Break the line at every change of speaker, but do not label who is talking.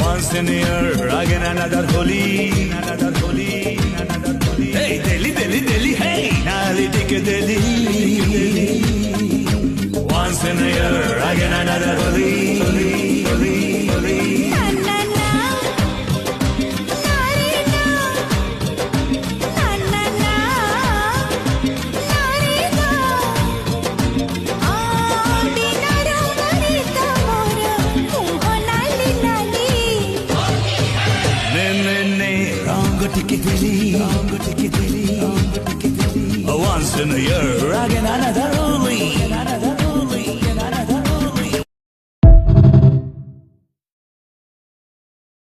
Once in a year, again another holy. Hey, Delhi, hey, Nali Tika Delhi. Once in a year, again another holy. Once in a year, again another